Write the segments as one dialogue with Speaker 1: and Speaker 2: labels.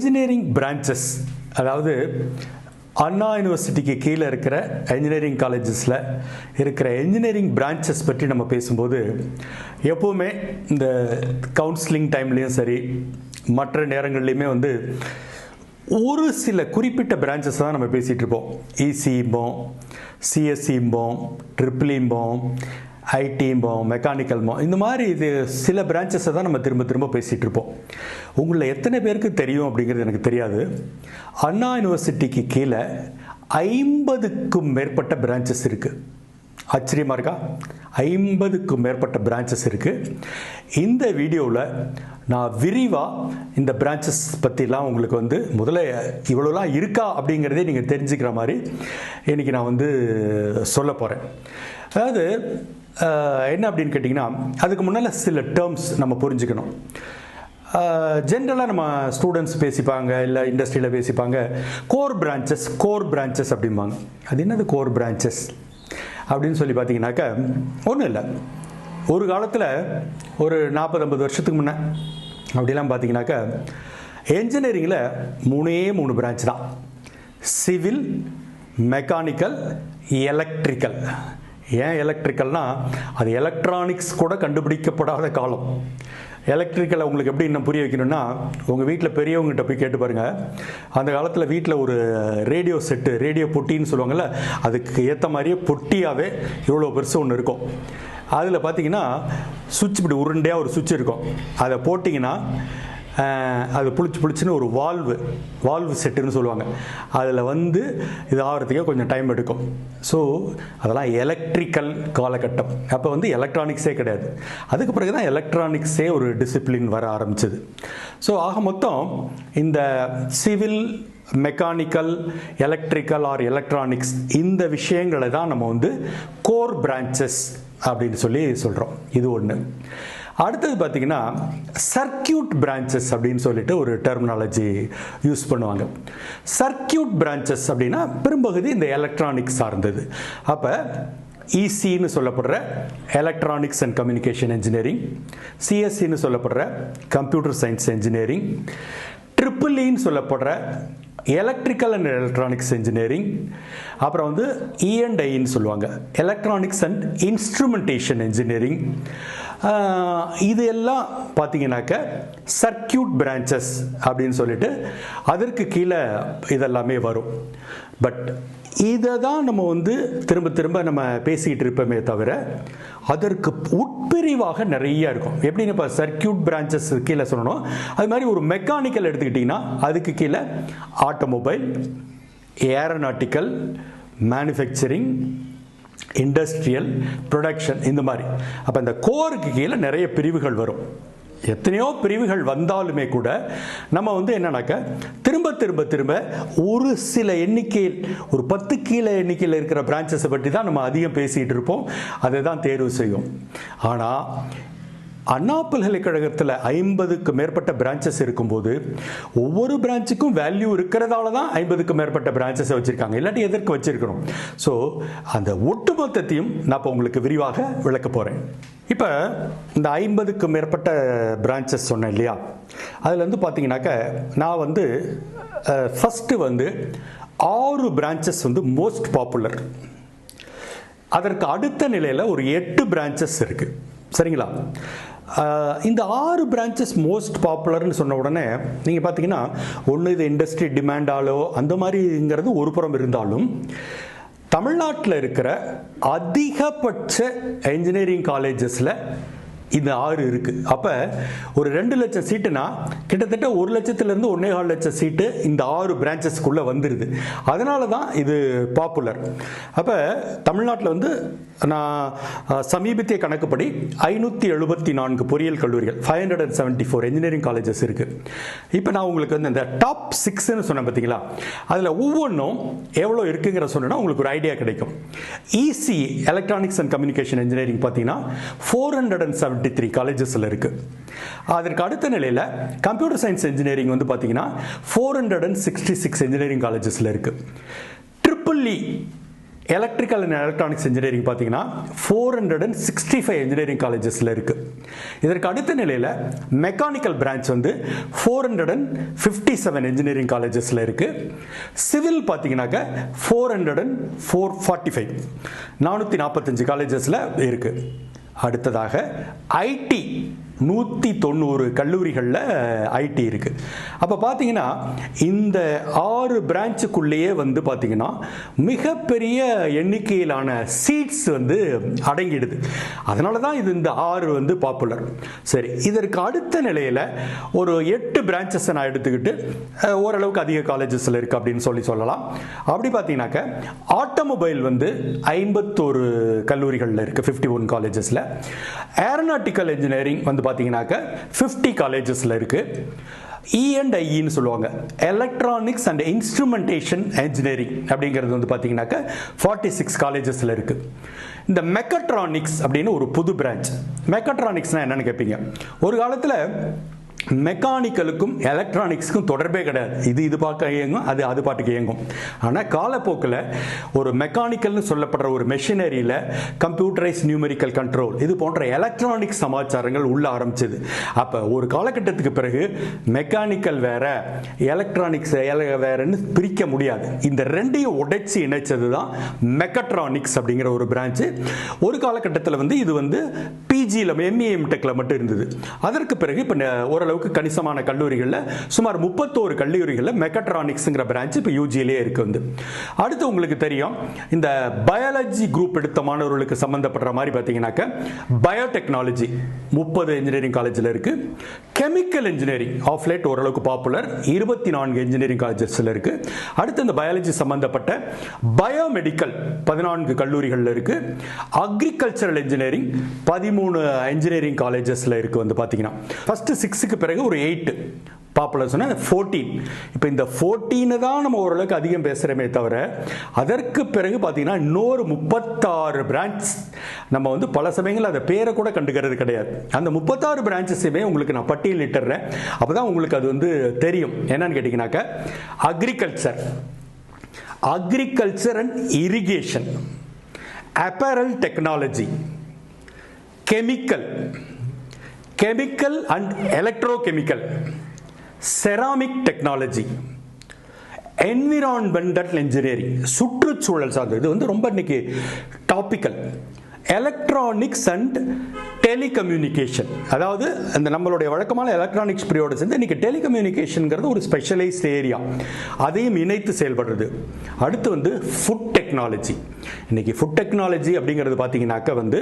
Speaker 1: Engineering branches, அதாவது அண்ணா யூனிவர்சிட்டிக்கு கீழே இருக்கிற என்ஜினியரிங் காலேஜஸில் இருக்கிற என்ஜினியரிங் பிரான்ச்சஸ் பற்றி நம்ம பேசும்போது எப்போவுமே இந்த கவுன்சிலிங் டைம்லேயும் சரி மற்ற நேரங்கள்லையுமே ஒரு சில குறிப்பிட்ட பிரான்ச்சஸ் தான் நம்ம பேசிகிட்டு இருப்போம். இசிம்போம், சிஎஸ்சிம்போம், ட்ரிபிளிம்போம், ஐடிம்போம், மெக்கானிக்கல்ம்போம், இந்த மாதிரி இது சில பிரான்ச்சஸை தான் நம்ம திரும்ப திரும்ப பேசிகிட்டு இருப்போம். உங்களில் எத்தனை பேருக்கு தெரியும் அப்படிங்கிறது எனக்கு தெரியாது. அண்ணா யூனிவர்சிட்டிக்கு கீழே 50க்கும் மேற்பட்ட பிரான்ச்சஸ் இருக்குது. ஆச்சரியமாக இருக்கா? 50க்கும் மேற்பட்ட பிரான்ச்சஸ் இருக்குது. இந்த வீடியோவில் நான் விரிவாக இந்த பிரான்ச்சஸ் பற்றிலாம் உங்களுக்கு முதல்ல இவ்வளோலாம் இருக்கா அப்படிங்கிறதே நீங்கள் தெரிஞ்சுக்கிற மாதிரி இன்றைக்கி நான் சொல்ல போகிறேன். அதாவது என்ன அப்படின்னு கேட்டிங்கன்னா, அதுக்கு முன்னால் சில டேர்ம்ஸ் நம்ம புரிஞ்சுக்கணும். ஜென்ரலாக நம்ம ஸ்டூடெண்ட்ஸ் பேசிப்பாங்க, இல்லை இண்டஸ்ட்ரியில் பேசிப்பாங்க, கோர் பிரான்ச்சஸ் அப்படிம்பாங்க. அது என்னது கோர் பிரான்ச்சஸ் அப்படின்னு சொல்லி பார்த்தீங்கன்னாக்கா, ஒன்றும் இல்லை. ஒரு காலத்தில் ஒரு 40-50 வருஷத்துக்கு முன்னே அப்படிலாம் பார்த்தீங்கன்னாக்கா என்ஜினியரிங்கில் 3 பிரான்ச் தான்: சிவில், மெக்கானிக்கல், எலக்ட்ரிக்கல். ஏன் எலக்ட்ரிக்கல்னா, அது எலக்ட்ரானிக்ஸ் கூட கண்டுபிடிக்கப்படாத காலம். எலக்ட்ரிக்கலை உங்களுக்கு எப்படி இன்னும் புரிய வைக்கணும்னா, உங்கள் வீட்டில் பெரியவங்ககிட்ட போய் கேட்டு பாருங்கள். அந்த காலத்தில் வீட்டில் ஒரு ரேடியோ செட்டு, ரேடியோ பொட்டின்னு சொல்லுவாங்கள்ல, அதுக்கு ஏற்ற மாதிரியே பொட்டியாகவே இவ்வளோ பெருசு ஒன்று இருக்கும். அதில் பார்த்தீங்கன்னா சுவிட்ச், இப்படி உருண்டையாக ஒரு சுவிட்ச் இருக்கும். அதை போட்டிங்கன்னா அது புளிச்சுன்னு ஒரு வால்வு செட்டுன்னு சொல்லுவாங்க. அதில் இது ஆகிறதுக்கே கொஞ்சம் டைம் எடுக்கும். ஸோ அதெல்லாம் எலக்ட்ரிக்கல் காலகட்டம். அப்போ எலக்ட்ரானிக்ஸே கிடையாது. அதுக்கு பிறகு தான் எலக்ட்ரானிக்ஸே ஒரு டிசிப்ளின் வர ஆரம்பிச்சது. ஸோ ஆக மொத்தம் இந்த civil, mechanical, electrical R electronics, இந்த விஷயங்களை தான் நம்ம கோர் பிரான்ச்சஸ் அப்படின்னு சொல்லி சொல்கிறோம். இது ஒன்று. அடுத்தது பார்த்தீங்கன்னா சர்க்கியூட் பிரான்ச்சஸ் அப்படின்னு சொல்லிட்டு ஒரு டெர்மினாலஜி யூஸ் பண்ணுவாங்க. சர்க்கியூட் பிரான்ச்சஸ் அப்படின்னா பெரும்பகுதி இந்த எலக்ட்ரானிக்ஸ் சார்ந்தது. அப்போ இசின்னு சொல்லப்படுற எலக்ட்ரானிக்ஸ் அண்ட் கம்யூனிகேஷன் இன்ஜினியரிங், சிஎஸ்சின்னு சொல்லப்படுற கம்ப்யூட்டர் சயின்ஸ் இன்ஜினியரிங், ட்ரிபிள்இன்னு சொல்லப்படுற எலக்ட்ரிக்கல் அண்ட் எலக்ட்ரானிக்ஸ் இன்ஜினியரிங், அப்புறம் இஎன்ஐன்னு சொல்லுவாங்க, எலக்ட்ரானிக்ஸ் அண்ட் இன்ஸ்ட்ருமெண்டேஷன் இன்ஜினியரிங். இது எல்லாம் பார்த்தீங்கன்னாக்க சர்க்கியூட் பிரான்ச்சஸ் அப்படின்னு சொல்லிட்டு அதற்கு கீழே இதெல்லாமே வரும். பட் இதை தான் நம்ம திரும்ப திரும்ப நம்ம பேசிக்கிட்டு இருப்போமே தவிர, அதற்கு உட்பிரிவாக நிறைய இருக்கும். எப்படின்னு இப்போ சர்க்கியூட் பிரான்ச்சஸ் கீழே சொல்லணும், அது மாதிரி ஒரு மெக்கானிக்கல் எடுத்துக்கிட்டிங்கன்னா அதுக்கு கீழே automobile, aeronautical, manufacturing, industrial, production, இந்த மாதிரி. அப்போ இந்த கோருக்கு கீழே நிறைய பிரிவுகள் வரும். எத்தனையோ பிரிவுகள் வந்தாலுமே கூட நம்ம என்னன்னாக்க திரும்ப திரும்ப திரும்ப ஒரு சில எண்ணிக்கையில், ஒரு 10 கீழே எண்ணிக்கையில் இருக்கிற பிரான்ச்சஸை பற்றி தான் நம்ம அதிகம் பேசிகிட்டு இருப்போம். அதை தான் தேர்வு செய்யும். ஆனால் அண்ணா பல்கலைக்கழகத்தில் 50க்கு மேற்பட்ட பிரான்ச்சஸ் இருக்கும்போது ஒவ்வொரு பிரான்ச்சுக்கும் வேல்யூ இருக்கிறதால தான் 50க்கு மேற்பட்ட பிரான்ச்சஸை வச்சுருக்காங்க. இல்லாட்டி எதற்கு வச்சுருக்கணும்? ஸோ அந்த ஒட்டுமொத்தத்தையும் நான் இப்போ உங்களுக்கு விரிவாக விளக்க போகிறேன். இப்போ இந்த 50க்கு மேற்பட்ட பிரான்ச்சஸ் சொன்னேன் இல்லையா, அதில் பார்த்தீங்கன்னாக்க நான் ஃபஸ்ட்டு 6 பிரான்ச்சஸ் மோஸ்ட் பாப்புலர். அதற்கு அடுத்த நிலையில் ஒரு 8 பிரான்ச்சஸ் இருக்குது. சரிங்களா? இந்த 6 பிரான்ச்சஸ் மோஸ்ட் பாப்புலர்னு சொன்ன உடனே நீங்கள் பார்த்தீங்கன்னா, ஒன்று இது இண்டஸ்ட்ரி டிமாண்டாலோ அந்த மாதிரிங்கிறது ஒரு புறம் இருந்தாலும், தமிழ்நாட்டில் இருக்கிற அதிகபட்ச என்ஜினியரிங் காலேஜஸில் இந்த 6 இருக்குது. அப்போ ஒரு 2 லட்சம் சீட்டுனா கிட்டத்தட்ட 1 லட்சத்திலிருந்து 1.25 லட்சம் சீட்டு இந்த 6 பிரான்ச்சஸ்க்குள்ளே வந்துடுது. அதனால தான் இது பாப்புலர். அப்போ தமிழ்நாட்டில் நான் சமீபத்திய கணக்குப்படி 574 பொறியியல் கல்லூரிகள், 574 என்ஜினியரிங் காலேஜஸ் இருக்குது. இப்போ நான் உங்களுக்கு இந்த டாப் 6ன்னு சொன்னேன் பார்த்தீங்களா, அதில் ஒவ்வொன்றும் எவ்வளோ இருக்குங்கிற சொன்னால் உங்களுக்கு ஒரு ஐடியா கிடைக்கும். EC, electronics and communication engineering பார்த்தீங்கன்னா 473 காலேஜஸில் இருக்குது. அதற்கு அடுத்த நிலையில் கம்ப்யூட்டர் சயின்ஸ் இன்ஜினியரிங் பார்த்தீங்கன்னா 466 இன்ஜினியரிங் காலேஜஸில் இருக்குது. Triple E electrical and electronics engineering பார்த்தீங்கன்னா 465 இன்ஜினியரிங் காலேஜஸில் இருக்குது. இதற்கு அடுத்த நிலையில் மெக்கானிக்கல் பிரான்ச் வந்து 457 இன்ஜினியரிங் காலேஜஸில் இருக்குது. சிவில் பார்த்தீங்கன்னாக்க 445 445 காலேஜஸில் இருக்குது. அடுத்ததாக ஐடி 190 கல்லூரிகளில் ஐடி இருக்குது. அப்போ பார்த்தீங்கன்னா இந்த 6 பிரான்ச்சுக்குள்ளேயே வந்து பார்த்தீங்கன்னா மிகப்பெரிய எண்ணிக்கையிலான சீட்ஸ் வந்து அடங்கிடுது. அதனால தான் இது இந்த 6 வந்து பாப்புலர். சரி, இதற்கு அடுத்த நிலையில் ஒரு 8 பிரான்ச்சஸை நான் எடுத்துக்கிட்டு ஓரளவுக்கு அதிக காலேஜஸில் இருக்குது அப்படின்னு சொல்லலாம். அப்படி பார்த்தீங்கன்னாக்க ஆட்டோமொபைல் வந்து 51 கல்லூரிகளில் இருக்குது, 51 காலேஜஸில். ஏரோநாட்டிக்கல் இன்ஜினியரிங் வந்து பார்த்தீங்கன்னாக்க 50 காலேஜஸில் இருக்குது. E&Iன்னு சொல்லுவாங்க, எலக்ட்ரானிக்ஸ் அண்ட் இன்ஸ்ட்ருமெண்டேஷன் இன்ஜினியரிங் அப்படிங்கிறது வந்து பார்த்தீங்கன்னாக்க 46 காலேஜஸில் இருக்குது. இந்த மெக்கட்ரானிக்ஸ் அப்படின்னு ஒரு புது பிரான்ச். மெக்கட்ரானிக்ஸ்னால் என்னன்னு கேட்பீங்க. ஒரு காலத்தில் மெக்கானிக்கலுக்கும் எலக்ட்ரானிக்ஸுக்கும் தொடர்பே கிடையாது. இது பார்க்க இயங்கும், அது பாட்டுக்கு இயங்கும். ஆனால் காலப்போக்கில் ஒரு மெக்கானிக்கல்னு சொல்லப்படுற ஒரு மெஷினரியில் கம்ப்யூட்டரைஸ் நியூமெரிக்கல் கண்ட்ரோல் இது போன்ற எலக்ட்ரானிக்ஸ் சமாச்சாரங்கள் உள்ள ஆரம்பிச்சது. அப்போ ஒரு காலகட்டத்துக்கு பிறகு மெக்கானிக்கல் வேற எலக்ட்ரானிக்ஸ் வேறன்னு பிரிக்க முடியாது. இந்த ரெண்டையும் உடைச்சி இணைச்சது தான் மெக்கட்ரானிக்ஸ் அப்படிங்கிற ஒரு பிரான்ச்சு. ஒரு காலகட்டத்தில் வந்து இது வந்து பிஜியில் எம்இஎம்டெக்கில் மட்டும் இருந்தது. அதற்கு பிறகு இப்போ ஓரளவுக்கு கணிசமான கல்லூரிகளில் சுமார் 31 கல்லூரிகளில் மெக்கட்ரானிக்ஸ்ங்கிற பிரான்ச் இப்போ யூஜியிலே இருக்கு. வந்து அடுத்து உங்களுக்கு தெரியும், இந்த பயாலஜி குரூப் எடுத்த மாணவர்களுக்கு சம்பந்தப்படுற மாதிரி பார்த்தீங்கன்னாக்க பயோடெக்னாலஜி 30 இன்ஜினியரிங் காலேஜில் இருக்கு. கெமிக்கல் இன்ஜினியரிங் ஆஃப் லேட் ஓரளவுக்கு பாப்புலர் 24 இன்ஜினியரிங் காலேஜஸில் இருக்கு. அடுத்து இந்த பயாலஜி சம்பந்தப்பட்ட பயோமெடிக்கல் 14 கல்லூரிகளில் இருக்கு. அக்ரிகல்ச்சரல் இன்ஜினியரிங் 13 இன்ஜினியரிங் காலேஜஸில் இருக்கு. வந்து பார்த்தீங்கன்னா ஃபர்ஸ்ட் 6க்கு பிறகு ஒரு 8 பாப்புலர் சொன்ன 14. இப்போ இந்த 14 தான் நம்ம ஓரளவுக்கு அதிகம் பேசுகிறோமே தவிர அதற்கு பிறகு பார்த்தீங்கன்னா இன்னொரு 36 பிரான்ச் நம்ம வந்து பல சமயங்கள் அதை பேரை கூட கண்டுக்கிறது கிடையாது. அந்த 36 பிரான்ச்சஸுமே உங்களுக்கு நான் பட்டியலிட்டுறேன். அப்போ தான் உங்களுக்கு அது வந்து தெரியும். என்னன்னு கேட்டிங்கனாக்கா agriculture and irrigation, apparel technology, chemical and electrochemical, ceramic technology, environmental engineering சுற்றுச்சூழல் சார்ந்தது. இது வந்து ரொம்ப இன்னைக்கு டாபிக்கல். எலக்ட்ரானிக்ஸ் அண்ட் டெலிகம்யூனிகேஷன், அதாவது அந்த நம்மளுடைய வழக்கமான எலக்ட்ரானிக்ஸ் பீரியட் சேர்ந்து இன்னைக்கு டெலிகம்யூனிகேஷன்ங்கிறது ஒரு ஸ்பெஷலைஸ்ட் ஏரியா, அதையும் இணைத்து செயல்படுறது. அடுத்து வந்து ஃபுட் டெக்னாலஜி. இன்னைக்கு ஃபுட் டெக்னாலஜி அப்படிங்கிறது பார்த்தீங்கன்னாக்க வந்து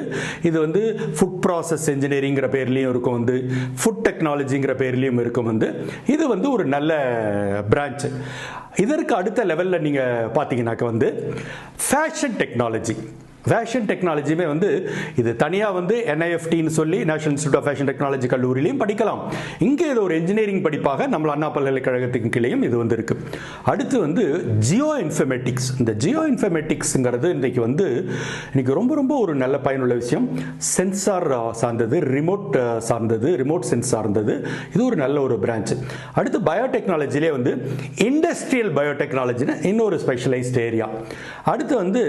Speaker 1: இது வந்து ஃபுட் ப்ராசஸ் இன்ஜினியரிங்கிற பேர்லையும் இருக்கும், வந்து ஃபுட் டெக்னாலஜிங்கிற பேர்லையும் இருக்கும். வந்து இது வந்து ஒரு நல்ல பிரான்ச். இதற்கு அடுத்த லெவலில் நீங்கள் பார்த்தீங்கன்னாக்க வந்து ஃபேஷன் டெக்னாலஜி. ஃபேஷன் டெக்னாலஜியுமே வந்து இது தனியாக வந்து NIFTன்னு சொல்லி national institute of fashion technology கல்லூரியிலையும் படிக்கலாம். இங்கே இது ஒரு இன்ஜினியரிங் படிப்பாக நம்ம அண்ணா பல்கலைக்கழகத்துக்கு கீழேயும் இது வந்து இருக்கு. அடுத்து வந்து ஜியோ இன்ஃபர்மேட்டிக்ஸ். இந்த ஜியோ இன்ஃபர்மேட்டிக்ஸ்ங்கிறது இன்னைக்கு வந்து இன்னைக்கு ரொம்ப ரொம்ப ஒரு நல்ல பயனுள்ள விஷயம். சென்சார் சார்ந்தது, ரிமோட் சென்ஸ் சார்ந்தது. இது ஒரு நல்ல ஒரு பிரான்ச். அடுத்து பயோடெக்னாலஜிலே வந்து இண்டஸ்ட்ரியல் பயோடெக்னாலஜின்னு இன்னொரு ஸ்பெஷலைஸ்ட் ஏரியா. அடுத்து வந்து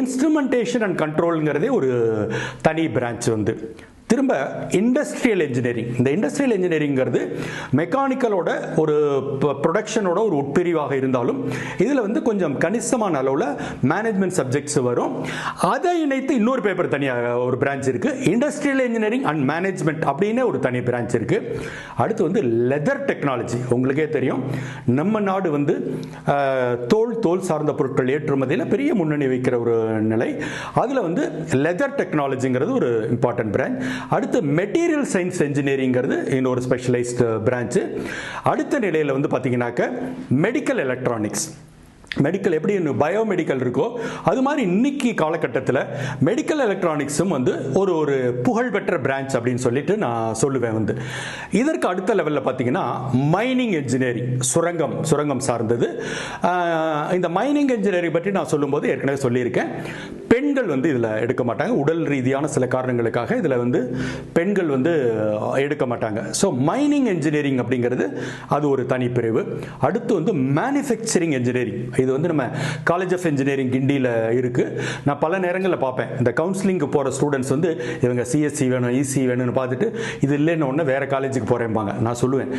Speaker 1: இன்ஸ்ட்ருமெண்டேஷன் அண்ட் கண்ட்ரோல்ங்கிறதே ஒரு தனி பிரான்ச். வந்து திரும்ப இண்டஸ்ட்ரியல் இன்ஜினியரிங். இந்த இண்டஸ்ட்ரியல் இன்ஜினியரிங்கிறது மெக்கானிக்கலோட ஒரு ப்ரொடக்ஷனோட ஒரு உட்பிரிவாக இருந்தாலும் இதில் வந்து கொஞ்சம் கணிசமான அளவில் மேனேஜ்மெண்ட் சப்ஜெக்ட்ஸ் வரும். அதை இணைத்து இன்னொரு பேப்பர் தனியாக ஒரு பிரான்ச் இருக்கு, இண்டஸ்ட்ரியல் இன்ஜினியரிங் அண்ட் மேனேஜ்மெண்ட் அப்படின்னு ஒரு தனி பிரான்ச் இருக்கு. அடுத்து வந்து லெதர் டெக்னாலஜி. உங்களுக்கே தெரியும், நம்ம நாடு வந்து தோல் சார்ந்த பொருட்கள் ஏற்றுமதியில் பெரிய முன்னணி வைக்கிற ஒரு நிலை. அதில் வந்து லெதர் டெக்னாலஜிங்கிறது ஒரு இம்பார்ட்டன்ட் பிரான்ச். அடுத்து மெட்டீரியல் சயின்ஸ் இன்ஜினியரிங்கிறது இன்னொரு ஸ்பெஷலைஸ்ட் பிரான்ச். அடுத்த நிலையில் வந்து பார்த்தீங்கன்னாக்க மெடிக்கல் எலக்ட்ரானிக்ஸ். மெடிக்கல் எப்படி பயோமெடிக்கல் இருக்கோ அது மாதிரி இன்னைக்கு காலகட்டத்தில் மெடிக்கல் எலக்ட்ரானிக்ஸும் வந்து ஒரு புகழ்பெற்ற பிரான்ச் அப்படின்னு சொல்லிட்டு நான் சொல்லுவேன். வந்து இதற்கு அடுத்த லெவலில் பார்த்தீங்கன்னா மைனிங் இன்ஜினியரிங், சுரங்கம் சார்ந்தது. இந்த மைனிங் இன்ஜினியரிங் பற்றி நான் சொல்லும்போது ஏற்கனவே சொல்லியிருக்கேன். பெண் பெண்கள் வந்து இதில் எடுக்க மாட்டாங்க. உடல் ரீதியான சில காரணங்களுக்காக இதில் வந்து பெண்கள் வந்து எடுக்க மாட்டாங்க. ஸோ மைனிங் இன்ஜினியரிங் அப்படிங்கிறது அது ஒரு தனிப்பிரிவு. அடுத்து வந்து மேனுஃபேக்சரிங் இன்ஜினியரிங். இது வந்து நம்ம காலேஜ் ஆஃப் இன்ஜினியரிங் கிண்டியில் இருக்குது. நான் பல நேரங்களில் பார்ப்பேன், இந்த கவுன்சிலிங்க்கு போகிற ஸ்டூடெண்ட்ஸ் வந்து இவங்க சிஎஸ்சி வேணும், இசி வேணும்னு பார்த்துட்டு இது இல்லைன்னு ஒன்று வேறு காலேஜுக்கு போகிறேன்பாங்க. நான் சொல்லுவேன்,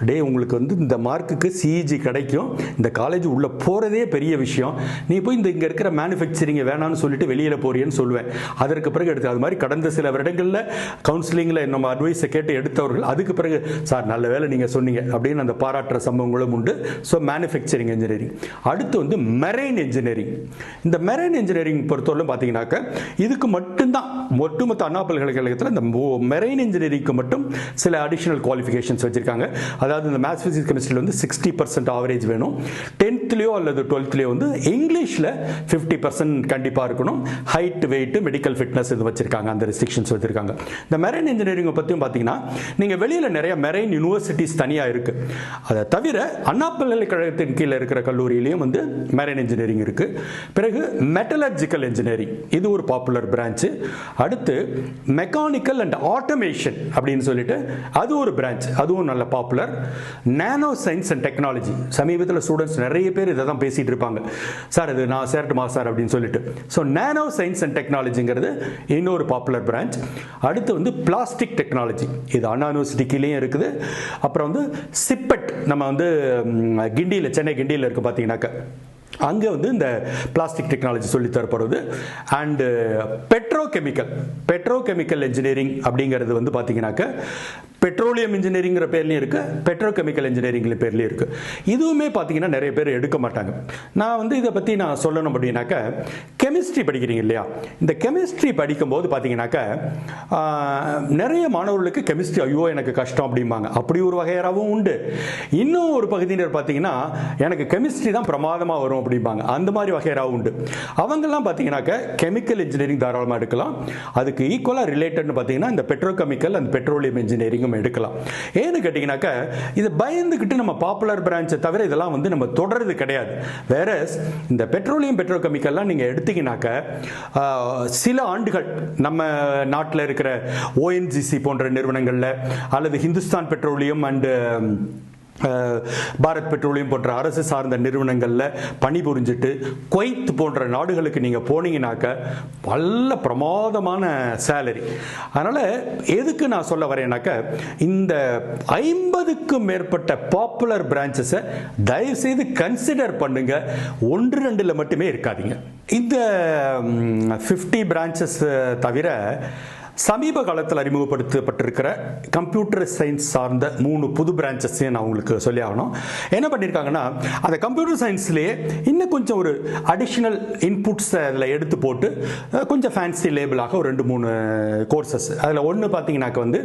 Speaker 1: டே உங்களுக்கு வந்து இந்த மார்க்குக்கு சிஇஜி கிடைக்கும், இந்த காலேஜ் உள்ளே போகிறதே பெரிய விஷயம், நீ போய் இந்த இங்கே இருக்கிற மேனுஃபேக்சரிங்கை வேணான்னு சொல்லிட்டு வெளியில் போறியன்னு சொல்லுவேன். அதற்கு பிறகு எடுத்து அது மாதிரி கடந்த சில வருடங்களில் கவுன்சிலிங்கில் நம்ம அட்வைஸை கேட்டு எடுத்தவர்கள் அதுக்கு பிறகு சார் நல்ல வேலை நீங்கள் சொன்னீங்க அப்படின்னு அந்த பாராட்டுற சம்பவங்களும் உண்டு. So manufacturing engineering. அடுத்து வந்து மெரைன் இன்ஜினியரிங். இந்த மெரைன் இன்ஜினியரிங் பொறுத்தவரை பார்த்தீங்கன்னாக்க இதுக்கு மட்டும்தான் ஒட்டுமொத்த அண்ணா பல்கலைக்கழகத்தில் இந்த மெரைன் இன்ஜினியரிங்க்கு மட்டும் சில அடிஷனல் குவாலிஃபிகேஷன்ஸ் வச்சிருக்காங்க. அதாவது இந்த மேத்ஸ் ஃபிசிக்ஸ் கெமிஸ்ட்ரியில் வந்து 60% ஆவரேஜ் வேணும். 10th அல்லது 12th வந்து இங்கிலீஷில் 50% கண்டிப்பாக இருக்கணும். ஹைட், வெயிட், மெடிக்கல் ஃபிட்னஸ் இது வச்சிருக்காங்க, அந்த ரெஸ்ட்ரிக்ஷன்ஸ் வச்சிருக்காங்க. இந்த மெரைன் இன்ஜினியரிங் பற்றியும் பார்த்தீங்கன்னா நீங்கள் வெளியில் நிறைய மெரைன் யூனிவர்சிட்டிஸ் தனியாக இருக்குது. அதை தவிர அண்ணா பல்கலைக்கழகத்தின் கீழே இருக்கிற கல்லூரியிலையும் வந்து மெரைன் இன்ஜினியரிங் இருக்குது. பிறகு மெட்டலர்ஜிக்கல் இன்ஜினியரிங், இது ஒரு பாப்புலர் பிரான்ச்சு. அடுத்து மெக்கானிக்கல் அண்ட் ஆட்டோமேஷன் அப்படின்னு சொல்லிட்டு அது ஒரு பிரான்ச், அதுவும் நல்ல popular. Nano science and technology, சமீபத்தில் ஸ்டூடெண்ட்ஸ் நிறைய பேர் இதை தான் பேசிகிட்டு இருப்பாங்க, சார் இது நான் சேரட்டுமா சார் அப்படின்னு சொல்லிட்டு. ஸோ நானோ சயின்ஸ் அண்ட் டெக்னாலஜிங்கிறது இன்னொரு பாப்புலர் பிரான்ச். அடுத்து வந்து பிளாஸ்டிக் டெக்னாலஜி, இது அண்ணா யூனிவர்சிட்டிக்கிலையும் இருக்குது. அப்புறம் வந்து சிப்பெட், நம்ம வந்து கிண்டியில், சென்னை கிண்டியில் இருக்குது பார்த்தீங்கன்னாக்க, அங்கே வந்து இந்த பிளாஸ்டிக் டெக்னாலஜி சொல்லி தரப்படுறது. அண்டு பெட்ரோகெமிக்கல் இன்ஜினியரிங் அப்படிங்கிறது வந்து பார்த்தீங்கன்னாக்க பெட்ரோலியம் இன்ஜினியரிங்கிற பேர்லையும் இருக்குது, பெட்ரோகெமிக்கல் இன்ஜினியரிங்கிற பேர்லையும் இருக்குது. இதுவுமே பார்த்தீங்கன்னா நிறைய பேர் எடுக்க மாட்டாங்க. நான் வந்து இதை பற்றி நான் சொல்லணும் அப்படின்னாக்க, கெமிஸ்ட்ரி படிக்கிறீங்க இல்லையா, இந்த கெமிஸ்ட்ரி படிக்கும்போது பார்த்தீங்கன்னாக்க நிறைய மாணவர்களுக்கு கெமிஸ்ட்ரி ஐயோ எனக்கு கஷ்டம் அப்படிம்பாங்க. அப்படி ஒரு வகையராகவும் உண்டு. இன்னும் ஒரு பகுதியினர் பார்த்தீங்கன்னா எனக்கு கெமிஸ்ட்ரி தான் பிரமாதமாக வரும் அப்படிம்பாங்க. அந்த மாதிரி வகையராகவும் உண்டு. அவங்கெல்லாம் பார்த்தீங்கன்னாக்க கெமிக்கல் இன்ஜினியரிங் தாராளமாக எடுக்கலாம். அதுக்கு ஈக்குவலாக ரிலேட்டட்னு பார்த்தீங்கன்னா இந்த பெட்ரோகெமிக்கல் அண்ட் பெட்ரோலியம் இன்ஜினியரிங் எடுக்கலாம். ஏன்னு கேட்டீங்கன்னாக்க இது பயந்துகிட்டு நம்ம பாப்புலர் பிரான்ச்சை தவிர இதெல்லாம் வந்து நம்ம தொடர்றது கிடையாது. வேற இந்த பெட்ரோலியம் பெட்ரோகெமிக்கல்லாம் நீங்க எடுத்தீங்கன்னாக்க சில ஆண்டுகள் நம்ம நாட்டில் இருக்கிற ஓஎன்ஜிசி போன்ற நிறுவனங்கள்ல அல்லது Hindustan petroleum and Bharat petroleum போன்ற அரசு சார்ந்த நிறுவனங்களில் பணிபுரிஞ்சிட்டு குவைத் போன்ற நாடுகளுக்கு நீங்கள் போனீங்கன்னாக்க நல்ல பிரமாதமான சேலரி. அதனால் எதுக்கு நான் சொல்ல வரேன்னாக்க, இந்த 50க்கும் மேற்பட்ட பாப்புலர் பிரான்ச்சஸை தயவுசெய்து கன்சிடர் பண்ணுங்க, 1-2 மட்டுமே இருக்காதீங்க. இந்த 50 பிரான்ச்சஸ் தவிர சமீப காலத்தில் அறிமுகப்படுத்தப்பட்டிருக்கிற கம்ப்யூட்டர் சயின்ஸ் சார்ந்த 3 புது பிரான்ச்சஸையும் நான் உங்களுக்கு சொல்லி ஆகணும். என்ன பண்ணியிருக்காங்கன்னா, அந்த கம்ப்யூட்டர் சயின்ஸ்லேயே இன்னும் கொஞ்சம் ஒரு அடிஷ்னல் இன்புட்ஸை அதில் எடுத்து போட்டு கொஞ்சம் ஃபேன்சி லேபிளாக ஒரு 2-3 கோர்சஸ். அதில் ஒன்று பார்த்தீங்கன்னாக்க வந்து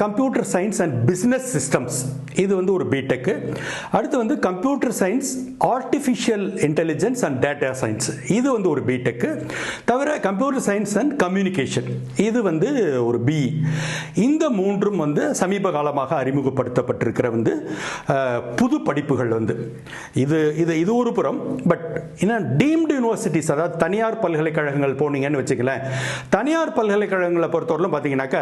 Speaker 1: computer science and business systems, இது வந்து ஒரு பிடெக்கு. அடுத்து வந்து computer science artificial intelligence and data science, இது வந்து ஒரு பிடெக்கு. தவிர கம்ப்யூட்டர் சயின்ஸ் அண்ட் கம்யூனிகேஷன், இது வந்து ஒரு பி. இந்த 3ம் வந்து சமீப காலமாக அறிமுகப்படுத்தப்பட்டிருக்கிற வந்து புது படிப்புகள் வந்து இது ஒரு புறம். பட் டீம்டு யூனிவர்சிட்டிஸ், அதாவது தனியார் பல்கலைக்கழகங்கள் போனீங்கன்னு வச்சுக்கலேன், தனியார் பல்கலைக்கழகங்களை பொறுத்தவரையிலும் பார்த்தீங்கன்னாக்க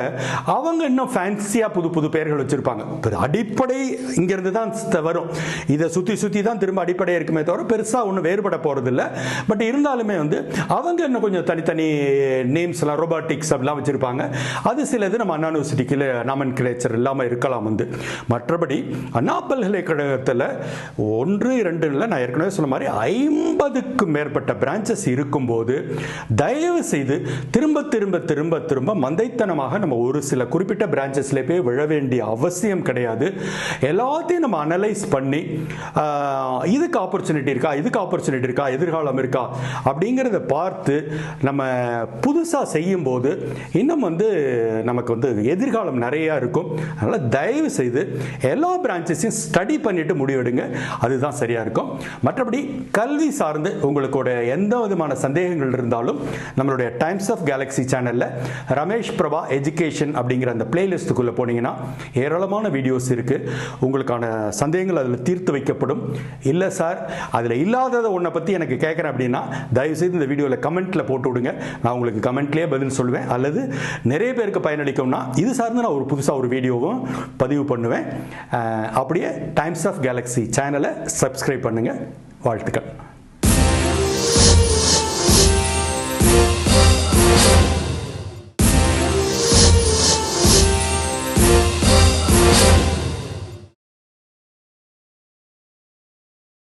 Speaker 1: அவங்க இன்னும் ஃபேன்சியாக புது புது பெயர்கள் வச்சிருப்பாங்க. அடிப்படை இங்கிருந்து தான் வரும், இதை சுற்றி தான் திரும்ப அடிப்படையாக இருக்குமே தவிர பெருசாக ஒன்றும் வேறுபட போகிறதில்ல. பட் இருந்தாலுமே வந்து அவங்க இன்னும் கொஞ்சம் தனித்தனி நேம்ஸ் எல்லாம், ரோபாட்டிக்ஸ் அப்படிலாம் வச்சிருப்பாங்க. அது சிலது நம்ம அண்ணா யூனிவர்சிட்டிக்கு நாமன்கிளேச்சர் இல்லாமல் இருக்கலாம் வந்து. மற்றபடி அண்ணா பல்கலைக்கழகத்தில் 1-2 இல்லை, நான் ஏற்கனவே சொன்ன மாதிரி 50க்கும் மேற்பட்ட பிரான்ச்சஸ் இருக்கும்போது தயவு செய்து திரும்ப திரும்ப திரும்ப திரும்ப மந்தைத்தனமாக நம்ம ஒரு சில குறிப்பிட்ட பிரான்ச்சஸ்ல போய் விழ வேண்டிய அவசியம் கிடையாது. எல்லாத்தையும் நம்ம அனலைஸ் பண்ணி இதுக்கு ஆப்பர்ச்சுனிட்டி இருக்கா, எதிர்காலம் இருக்கா அப்படிங்கிறத பார்த்து நம்ம புதுசாக செய்யும் போது இன்னும் வந்து நமக்கு வந்து எதிர்காலம் நிறையா இருக்கும். அதனால் தயவு செய்து எல்லா பிரான்ச்சஸையும் ஸ்டடி பண்ணிட்டு முடிவெடுங்க, அதுதான் சரியாக இருக்கும். மற்றபடி கல்வி சார்ந்து உங்களுக்கோட எந்த விதமான சந்தேகங்கள் இருந்தாலும் நம்மளுடைய டைம்ஸ் ஆஃப் கேலக்ஸி சேனலில் ரமேஷ் பிரபா எஜுகேஷன் அப்படிங்கிற அந்த பிளேலிஸ்ட்டுக்குள்ளே போனீங்கன்னா ஏராளமான வீடியோஸ் இருக்குது. உங்களுக்கான சந்தேகங்கள் அதில் தீர்த்து வைக்கப்படும். இல்லை சார் அதில் இல்லாததை ஒன்றை பற்றி எனக்கு கேட்குறேன் அப்படின்னா தயவுசெய்து இந்த வீடியோவில் கமெண்ட்டில் போட்டு விடுங்க. நான் உங்களுக்கு கமெண்ட்லேயே பதில் சொல்லுவேன். அல்லது நிறைய பேருக்கு பயனளிக்கும்னா இது சார்ந்து நான் புதுசாக ஒரு வீடியோவும் பதிவு பண்ணுவேன். அப்படியே டைம்ஸ் ஆஃப் கேலக்ஸி சேனலை சப்ஸ்கிரைப் பண்ணுங்கள். வாழ்த்துக்கள்.